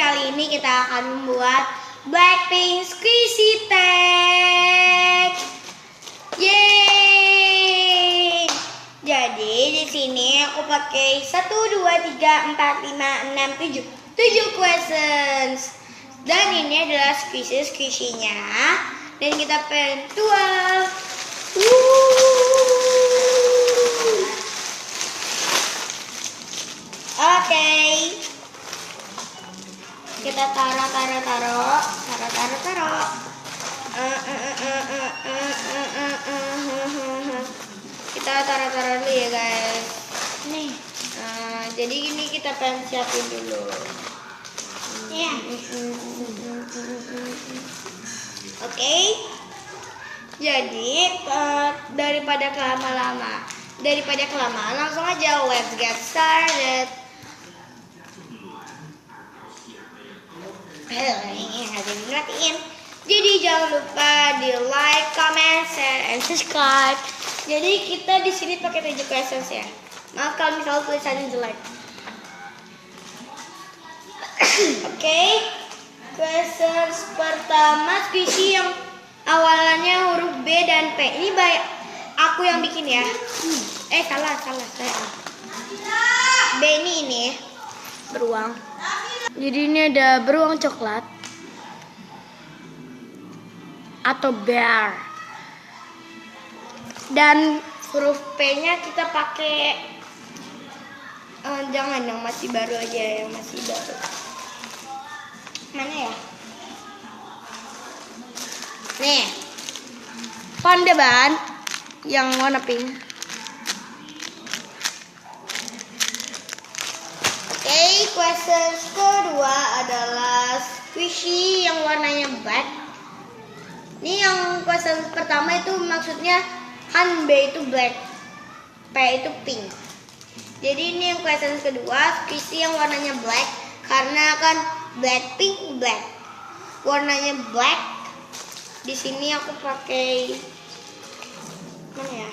kali ini kita akan membuat Blackpink Squishy Tag. Yeay! Jadi di sini aku pakai 1, 2, 3, 4, 5, 6, 7 questions. Dan ini adalah squishy-nya. Dan kita pengen tuang. Oke. Kita taruh. Kita taruh dulu ya guys. Nih. Jadi ini kita pengen siapin dulu. Ya. Oke. Jadi daripada kelamaan langsung aja let's get started. Jadi jangan lupa di like, comment, share, and subscribe. Jadi kita di sini pakai 7 questions ya. Maaf kalau misalnya tulisannya jelek. Oke. Questions pertama squishy yang awalannya huruf B dan P. Ini aku yang bikin ya. Salah saya. B ini beruang. Jadi ini ada beruang coklat atau bear. Dan huruf P-nya kita pakai jangan yang masih baru aja, yang masih baru. Mana ya? Nih. Pandeban yang warna pink. Oke, questions kedua adalah squishy yang warnanya black. Ini yang question pertama itu maksudnya kan B itu black, P itu pink. Jadi ini yang question kedua squishy yang warnanya black karena kan Blackpink black. Warnanya black. Di sini aku pakai mana ya?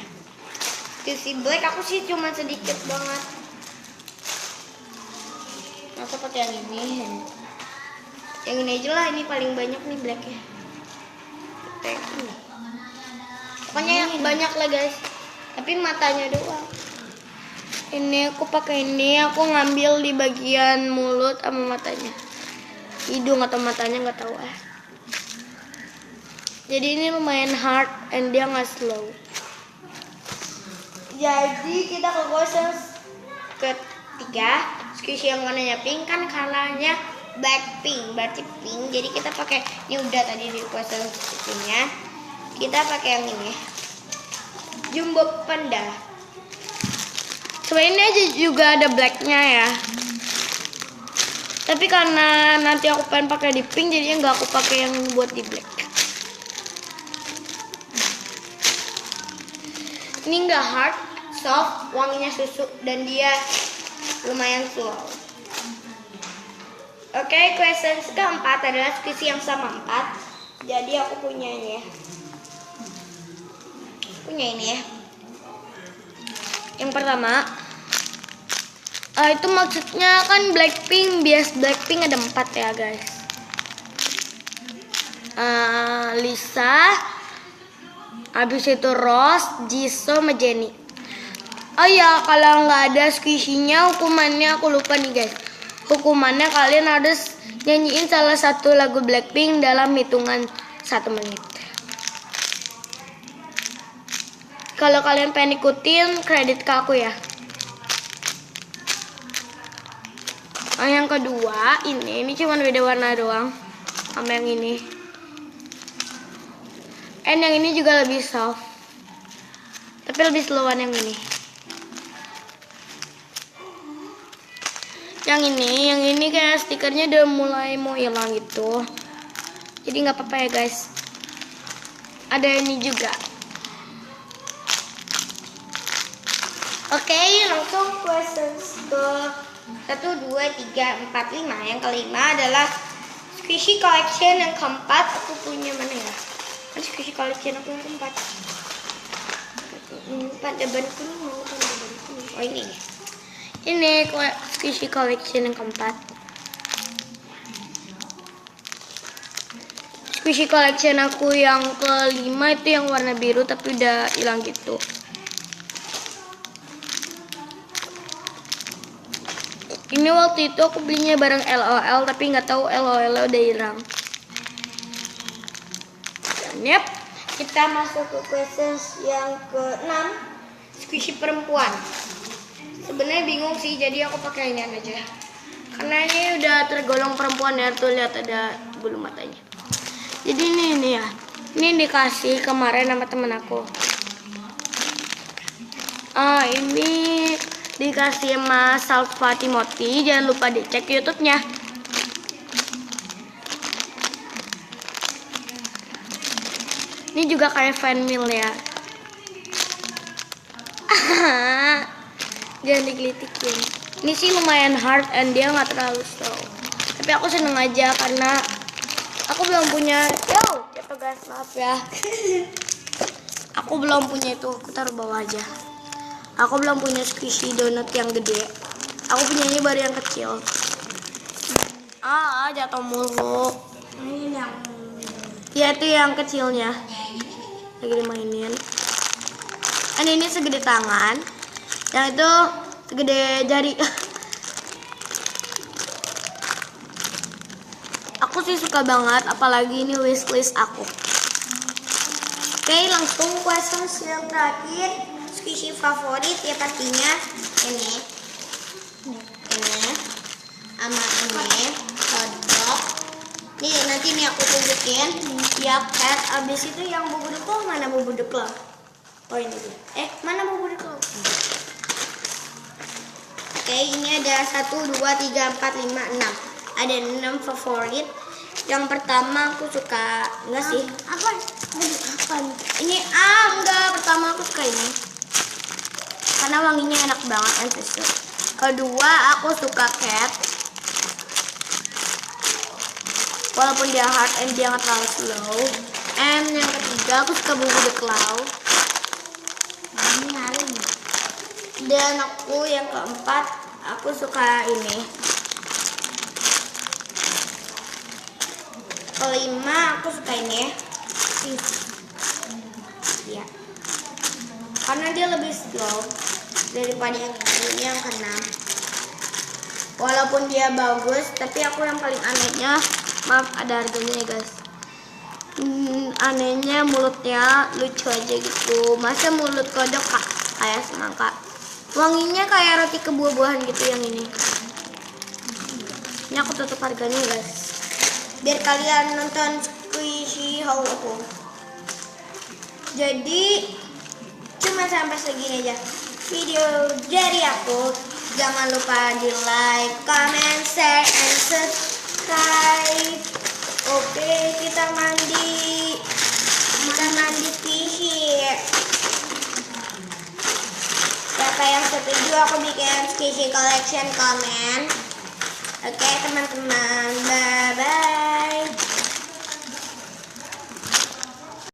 Squishy black aku sih cuma sedikit banget. Masa pakai yang ini? Yang ini aja lah, ini paling banyak nih blacknya. Ini. Pokoknya yang banyak lah guys. Tapi matanya doang. Ini aku pakai ini, aku ngambil di bagian mulut sama matanya. Hidung atau matanya nggak tahu ah. Jadi ini lumayan hard and dia nggak slow. Jadi kita ke questions ketiga. Squishy yang warnanya pink kan kalanya Blackpink, berarti pink. Jadi kita pakai, ini udah tadi di question nya. Kita pakai yang ini. Jumbo Panda. Sebenarnya aja juga ada blacknya ya. Tapi karena nanti aku pengen pakai di pink, jadinya nggak aku pakai yang buat di black. Ini nggak hard, soft, wanginya susu dan dia lumayan slow. Oke, questions keempat adalah squishy yang sama 4. Jadi aku punya ini ya. Punya ini ya. Yang pertama, itu maksudnya kan Blackpink, bias Blackpink ada 4 ya guys. Lisa, habis itu Rose, Jisoo, sama Jennie. Oh ya, kalau nggak ada squishy-nya, hukumannya aku lupa nih guys. Hukumannya kalian harus nyanyiin salah satu lagu Blackpink dalam hitungan 1 menit. Kalau kalian pengen ikutin, kredit ke aku ya. Yang kedua, ini cuma beda warna doang sama yang ini. And yang ini juga lebih soft. Tapi lebih slowan yang ini. Yang ini kayak stikernya udah mulai mau hilang gitu. Jadi nggak apa-apa ya guys. Ada ini juga. Oke, langsung questions ke 1, 2, 3, 4, 5. Yang kelima adalah squishy collection yang keempat. Aku punya mana ya? Squishy collection aku yang keempat. Pada banku mau pada banku. Oh ini. Ini squishy collection yang keempat. squishy collection aku yang kelima itu yang warna biru tapi udah hilang gitu. Ini waktu itu aku belinya bareng LOL tapi nggak tahu LOL udah hilang. Yep, kita masuk ke questions yang ke-6, squishy perempuan. Sebenarnya bingung sih, jadi aku pakai ini aja. Karena ini udah tergolong perempuan ya, tuh lihat ada bulu matanya. Jadi ini ya, ini dikasih kemarin sama temen aku. Ini dikasih sama Salva Timothy, jangan lupa dicek YouTube-nya. Ini juga kayak fan mail ya. Jangan digelitikin. Ini sih lumayan hard and dia nggak terlalu slow. Tapi aku seneng aja karena aku belum punya. Jatuh guys, maaf ya. Aku belum punya itu. Aku taruh bawah aja. Aku belum punya squishy donut yang gede. Aku punya ini baru yang kecil. Jatuh mulu. Ini yang Ya itu yang kecilnya. Lagi dimainin. Ini segede tangan. Yang itu segede jari. Aku sih suka banget, apalagi ini wishlist aku. Oke, langsung questions yang terakhir. Squishy favorit ya pastinya ini sama ini hotdog. Nih nanti nih aku tunjukin ya cat. Abis itu yang bubur deklo, mana bubur deklo? Oh ini dia. Mana bubur deklo? Oke, ini ada 1, 2, 3, 4, 5, 6. Ada 6 favorit. Yang pertama aku suka, enggak sih? apa? Ini enggak, pertama aku suka ini. Karena wanginya enak banget and sesuai. Kedua aku suka cat. Walaupun dia hard and dia nggak terlalu slow. And yang ketiga aku suka bubur deklau. Ini harum. Dan aku yang keempat aku suka ini. Kelima aku suka ini. Ya. Karena dia lebih slow daripada yang ini yang keenam. Walaupun dia bagus, tapi aku yang paling anehnya, maaf ada harganya ya guys. Anehnya mulutnya lucu aja gitu. Masa mulut kodok kayak semangka. Wanginya kayak roti kebuah-buahan gitu yang ini. Ini aku tutup harganya guys. Biar kalian nonton squishy haul aku. Jadi cuma sampai segini aja video dari aku. Jangan lupa di like, comment, share, and subscribe. Oke, kita mandi squishy. Siapa yang setuju aku bikin squishy collection, comment. Oke teman-teman, bye bye.